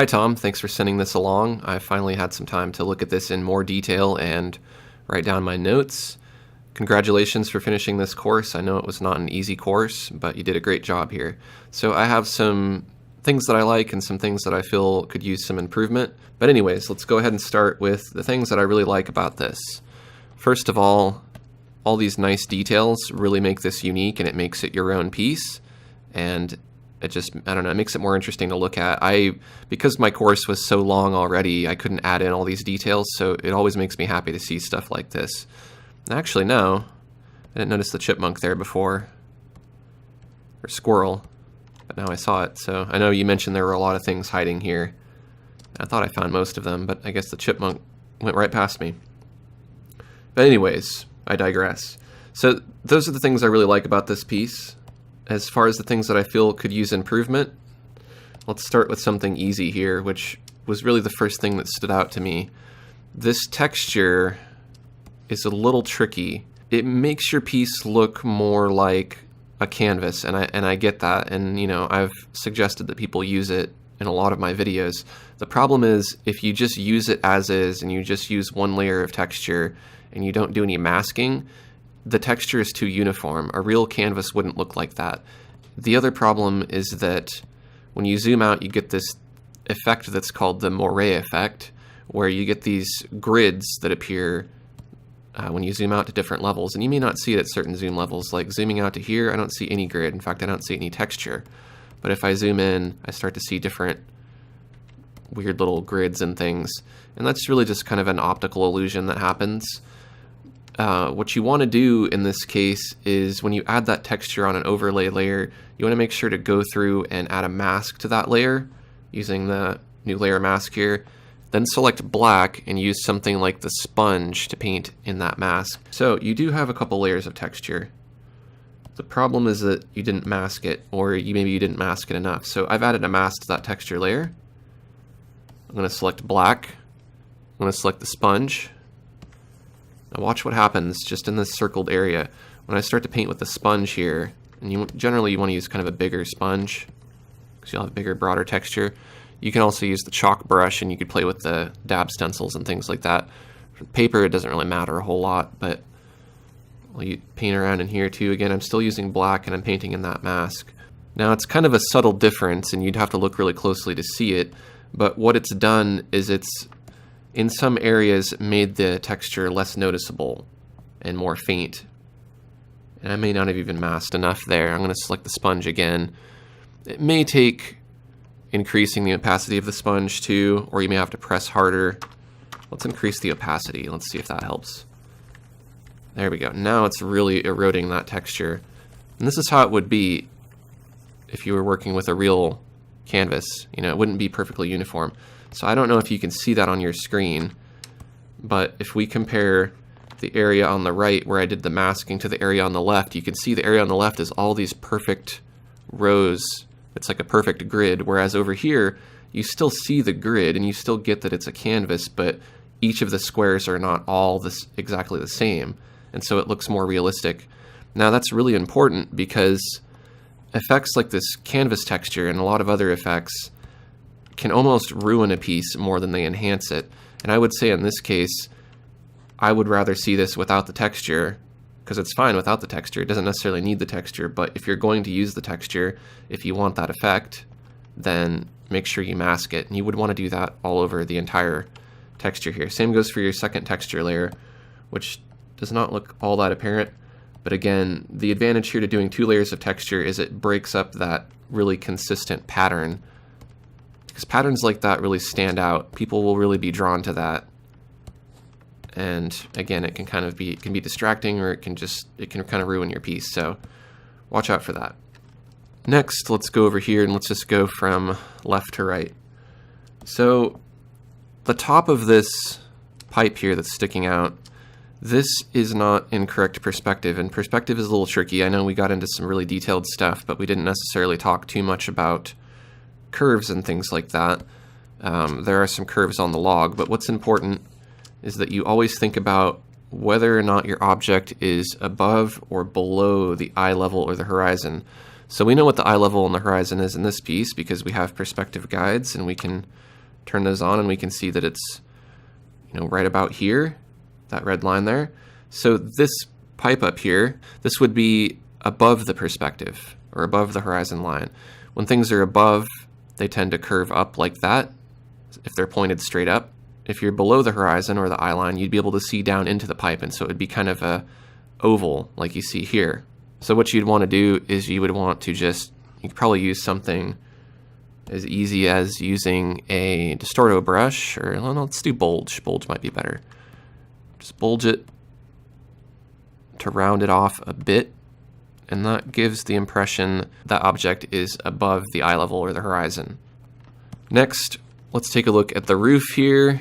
Hi Tom, thanks for sending this along. I finally had some time to look at this in more detail and write down my notes. Congratulations for finishing this course. I know it was not an easy course, but you did a great job here. So I have some things that I like and some things that I feel could use some improvement. But anyways, let's go ahead and start with the things that I really like about this. First of all these nice details really make this unique and it makes it your own piece. And it just, I don't know, it makes it more interesting to look at. Because my course was so long already, I couldn't add in all these details, so it always makes me happy to see stuff like this. Actually, no, I didn't notice the chipmunk there before, or squirrel, but now I saw it. So I know you mentioned there were a lot of things hiding here. I thought I found most of them, but I guess the chipmunk went right past me. But anyways, I digress. So those are the things I really like about this piece. As far as the things that I feel could use improvement, let's start with something easy here, which was really the first thing that stood out to me. This texture is a little tricky. It makes your piece look more like a canvas, and I get that, and you know, I've suggested that people use it in a lot of my videos. The problem is if you just use it as is and you just use one layer of texture and you don't do any masking, the texture is too uniform. A real canvas wouldn't look like that. The other problem is that when you zoom out, you get this effect that's called the moire effect, where you get these grids that appear when you zoom out to different levels. And you may not see it at certain zoom levels. Like zooming out to here, I don't see any grid. In fact, I don't see any texture. But if I zoom in, I start to see different weird little grids and things. And that's really just kind of an optical illusion that happens. What you want to do in this case is when you add that texture on an overlay layer, you want to make sure to go through and add a mask to that layer using the new layer mask here. Then select black and use something like the sponge to paint in that mask. So you do have a couple layers of texture. The problem is that you didn't mask it, or maybe you didn't mask it enough. So I've added a mask to that texture layer. I'm going to select black. I'm going to select the sponge. Now watch what happens just in this circled area. When I start to paint with the sponge here, and generally you want to use kind of a bigger sponge, because you'll have a bigger, broader texture. You can also use the chalk brush, and you could play with the dab stencils and things like that. For paper, it doesn't really matter a whole lot, but you paint around in here too. Again, I'm still using black, and I'm painting in that mask. Now it's kind of a subtle difference, and you'd have to look really closely to see it, but what it's done is it's in some areas made the texture less noticeable and more faint. And I may not have even masked enough there. I'm going to select the sponge again. It may take increasing the opacity of the sponge too, or you may have to press harder. Let's increase the opacity. Let's see if that helps. There we go. Now it's really eroding that texture. And this is how it would be if you were working with a real canvas. You know, it wouldn't be perfectly uniform. So I don't know if you can see that on your screen, but if we compare the area on the right where I did the masking to the area on the left, you can see the area on the left is all these perfect rows. It's like a perfect grid, whereas over here, you still see the grid and you still get that it's a canvas, but each of the squares are not all exactly the same, and so it looks more realistic. Now that's really important because effects like this canvas texture and a lot of other effects can almost ruin a piece more than they enhance it. And I would say in this case, I would rather see this without the texture, because it's fine without the texture. It doesn't necessarily need the texture, but if you're going to use the texture, if you want that effect, then make sure you mask it. And you would want to do that all over the entire texture here. Same goes for your second texture layer, which does not look all that apparent. But again, the advantage here to doing two layers of texture is it breaks up that really consistent pattern. Because patterns like that really stand out. People will really be drawn to that. And again, it can kind of be, it can be distracting, or it can kind of ruin your piece. So watch out for that. Next, let's go over here and let's just go from left to right. So the top of this pipe here that's sticking out, this is not in correct perspective, and perspective is a little tricky. I know we got into some really detailed stuff, but we didn't necessarily talk too much about curves and things like that. There are some curves on the log, but what's important is that you always think about whether or not your object is above or below the eye level or the horizon. So we know what the eye level and the horizon is in this piece because we have perspective guides, and we can turn those on and we can see that it's, right about here, that red line there. So this pipe up here, this would be above the perspective or above the horizon line. When things are above, they tend to curve up like that if they're pointed straight up. If you're below the horizon or the eye line, you'd be able to see down into the pipe, and so it would be kind of a oval like you see here. So what you'd want to do is you would want to you could probably use something as easy as using a Distorto brush, or no, let's do bulge. Bulge might be better. Just bulge it to round it off a bit, and that gives the impression that object is above the eye level or the horizon. Next, let's take a look at the roof here.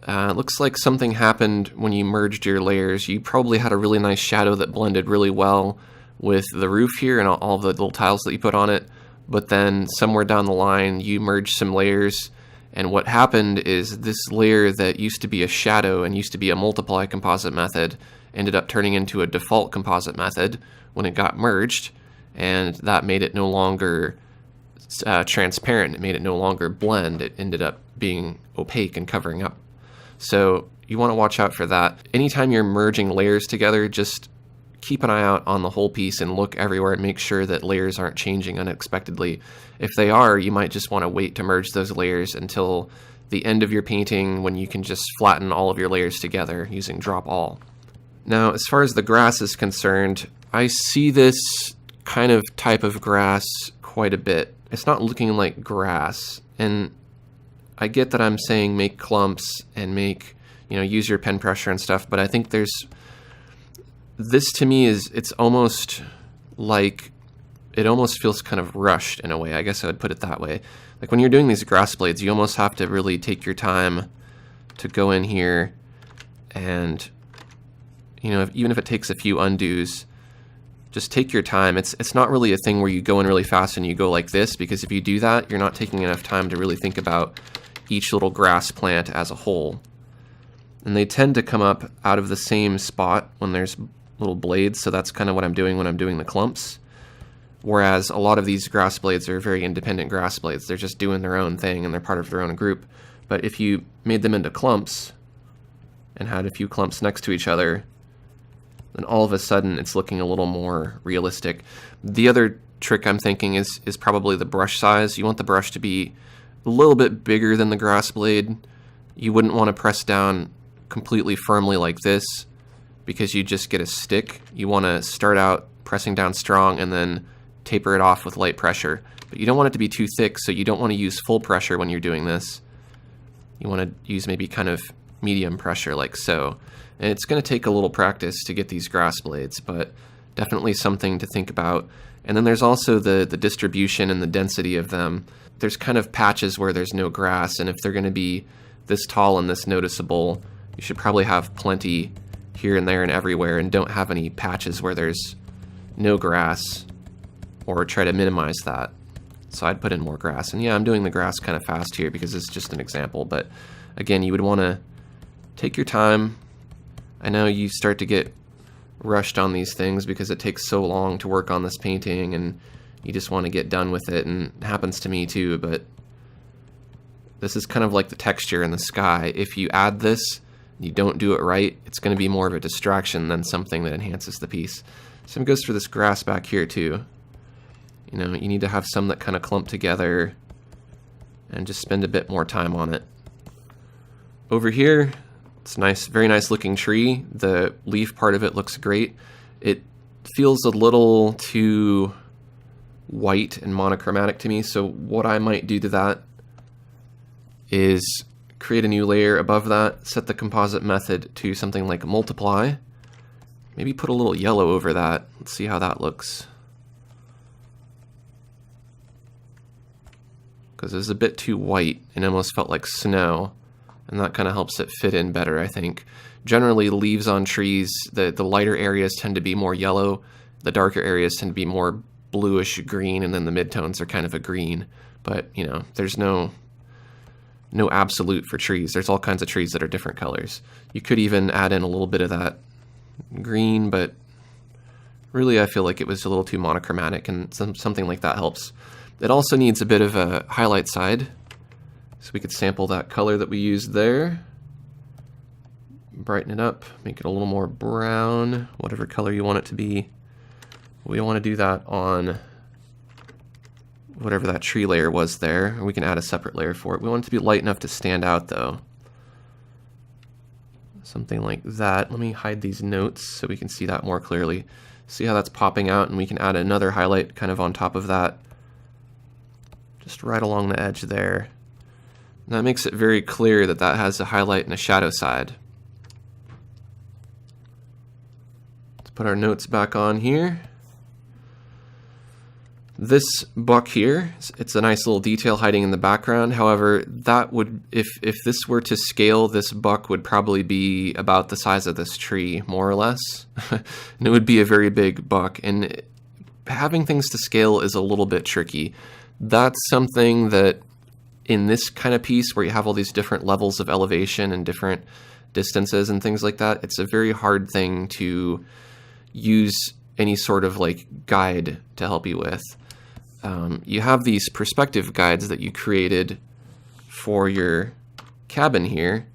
It looks like something happened when you merged your layers. You probably had a really nice shadow that blended really well with the roof here and all the little tiles that you put on it, but then somewhere down the line you merged some layers, and what happened is this layer that used to be a shadow and used to be a multiply composite method ended up turning into a default composite method when it got merged, and that made it no longer transparent. It made it no longer blend. It ended up being opaque and covering up. So you want to watch out for that. Anytime you're merging layers together, just keep an eye out on the whole piece and look everywhere and make sure that layers aren't changing unexpectedly. If they are, you might just want to wait to merge those layers until the end of your painting, when you can just flatten all of your layers together using drop all. Now, as far as the grass is concerned, I see this kind of type of grass quite a bit. It's not looking like grass, and I get that I'm saying make clumps and use your pen pressure and stuff, but I think this to me it's almost like, it almost feels kind of rushed in a way. I guess I would put it that way. Like when you're doing these grass blades, you almost have to really take your time to go in here and, even if it takes a few undos, just take your time. It's not really a thing where you go in really fast and you go like this, because if you do that, you're not taking enough time to really think about each little grass plant as a whole. And they tend to come up out of the same spot when there's little blades, so that's kind of what I'm doing when I'm doing the clumps. Whereas a lot of these grass blades are very independent grass blades. They're just doing their own thing and they're part of their own group. But if you made them into clumps and had a few clumps next to each other, then all of a sudden it's looking a little more realistic. The other trick I'm thinking is probably the brush size. You want the brush to be a little bit bigger than the grass blade. You wouldn't want to press down completely firmly like this, because you just get a stick. You want to start out pressing down strong and then taper it off with light pressure. But you don't want it to be too thick, so you don't want to use full pressure when you're doing this. You want to use maybe kind of medium pressure like so. And it's going to take a little practice to get these grass blades, but definitely something to think about. And then there's also the distribution and the density of them. There's kind of patches where there's no grass, and if they're going to be this tall and this noticeable, you should probably have plenty here and there and everywhere, and don't have any patches where there's no grass, or try to minimize that. So I'd put in more grass. And yeah, I'm doing the grass kind of fast here because it's just an example, but again, you would want to take your time. I know you start to get rushed on these things because it takes so long to work on this painting and you just want to get done with it, and it happens to me too, but this is kind of like the texture in the sky. If you add this, you don't do it right, it's going to be more of a distraction than something that enhances the piece. Same goes for this grass back here too. You need to have some that kind of clump together and just spend a bit more time on it. Over here, it's nice, very nice looking tree. The leaf part of it looks great. It feels a little too white and monochromatic to me, so what I might do to that is create a new layer above that, set the composite method to something like multiply, maybe put a little yellow over that. Let's see how that looks. Because it was a bit too white and almost felt like snow, and that kind of helps it fit in better, I think. Generally, leaves on trees, the lighter areas tend to be more yellow, the darker areas tend to be more bluish green, and then the midtones are kind of a green. But, there's no absolute for trees. There's all kinds of trees that are different colors. You could even add in a little bit of that green, but Really, I feel like it was a little too monochromatic, and something like that helps. It also needs a bit of a highlight side, so we could sample that color that we used there, brighten it up, make it a little more brown, whatever color you want it to be. We want to do that on whatever that tree layer was there, or we can add a separate layer for it. We want it to be light enough to stand out though. Something like that. Let me hide these notes so we can see that more clearly. See how that's popping out, and we can add another highlight kind of on top of that, just right along the edge there. And that makes it very clear that that has a highlight and a shadow side. Let's put our notes back on here. This buck here, it's a nice little detail hiding in the background. However, that would, if this were to scale, this buck would probably be about the size of this tree, more or less. And it would be a very big buck. And having things to scale is a little bit tricky. That's something that in this kind of piece where you have all these different levels of elevation and different distances and things like that, it's a very hard thing to use any sort of like guide to help you with. You have these perspective guides that you created for your cabin here.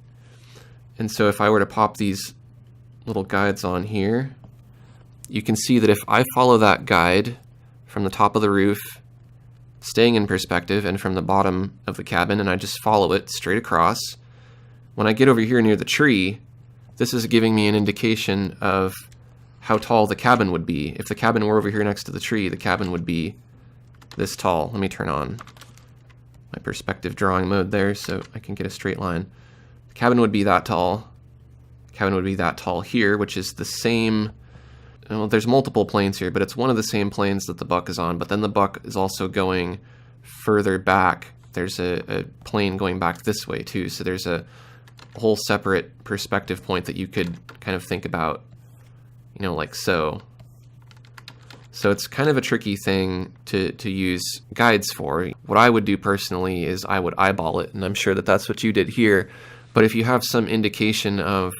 And so if I were to pop these little guides on here, you can see that if I follow that guide from the top of the roof, staying in perspective, and from the bottom of the cabin, and I just follow it straight across, when I get over here near the tree, this is giving me an indication of how tall the cabin would be. If the cabin were over here next to the tree, the cabin would be this tall. Let me turn on my perspective drawing mode there so I can get a straight line. The cabin would be that tall. The cabin would be that tall here, which is the same. Well, there's multiple planes here, but it's one of the same planes that the buck is on. But then the buck is also going further back. There's a plane going back this way too. So there's a whole separate perspective point that you could kind of think about, you know, like so. So it's kind of a tricky thing to use guides for. What I would do personally is I would eyeball it, and I'm sure that that's what you did here. But if you have some indication of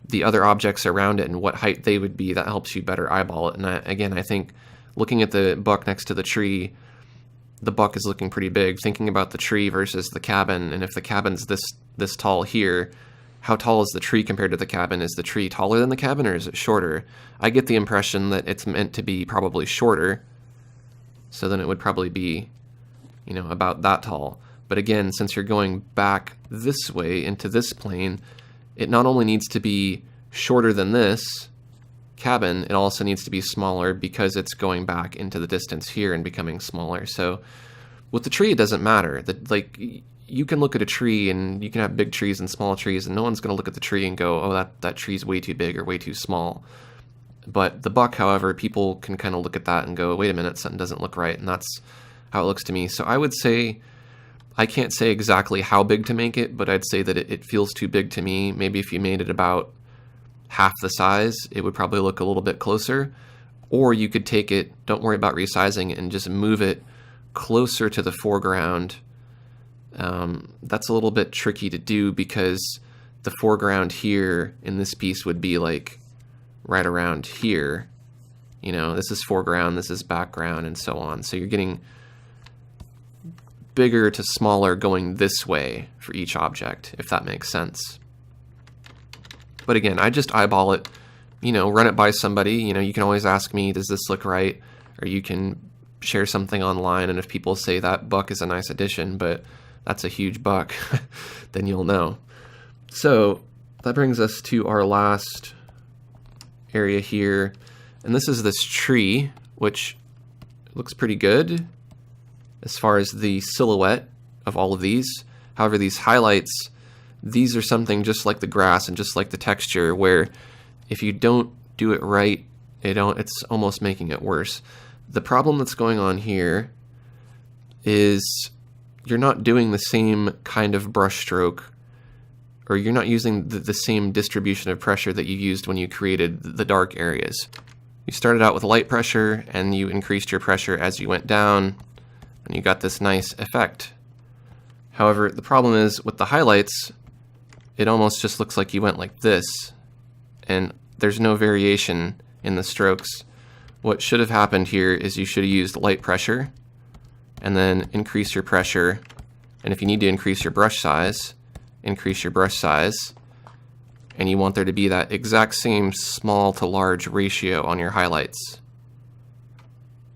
the other objects around it and what height they would be, that helps you better eyeball it. And again, I think looking at the buck next to the tree, the buck is looking pretty big. Thinking about the tree versus the cabin, and if the cabin's this tall here, how tall is the tree compared to the cabin? Is the tree taller than the cabin, or is it shorter? I get the impression that it's meant to be probably shorter, so then it would probably be, you know, about that tall. But again, since you're going back this way into this plane, it not only needs to be shorter than this cabin, it also needs to be smaller because it's going back into the distance here and becoming smaller. So with the tree, it doesn't matter. Like, you can look at a tree and you can have big trees and small trees, and no one's going to look at the tree and go, oh, that tree's way too big or way too small. But the buck, however, people can kind of look at that and go, wait a minute, something doesn't look right. And that's how it looks to me. So I would say, I can't say exactly how big to make it, but I'd say that it feels too big to me. Maybe if you made it about half the size, it would probably look a little bit closer. Or you could take it, don't worry about resizing it, and just move it closer to the foreground. That's a little bit tricky to do because the foreground here in this piece would be like right around here. You know, this is foreground, this is background, and so on. So you're getting bigger to smaller going this way for each object, if that makes sense. But again, I just eyeball it, you know, run it by somebody. You know, you can always ask me, does this look right? Or you can share something online, and if people say that buck is a nice addition, but that's a huge buck, then you'll know. So that brings us to our last area here. And this is this tree, which looks pretty good as far as the silhouette of all of these. However, these highlights, these are something just like the grass and just like the texture, where if you don't do it right, it's almost making it worse. The problem that's going on here is you're not doing the same kind of brush stroke, or you're not using the same distribution of pressure that you used when you created the dark areas. You started out with light pressure and you increased your pressure as you went down, and you got this nice effect. However, the problem is with the highlights, it almost just looks like you went like this, and there's no variation in the strokes. What should have happened here is you should have used light pressure and then increase your pressure. And if you need to increase your brush size, increase your brush size. And you want there to be that exact same small to large ratio on your highlights.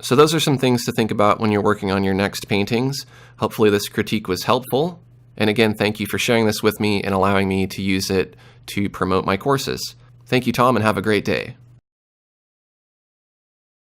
So those are some things to think about when you're working on your next paintings. Hopefully this critique was helpful. And again, thank you for sharing this with me and allowing me to use it to promote my courses. Thank you, Tom, and have a great day.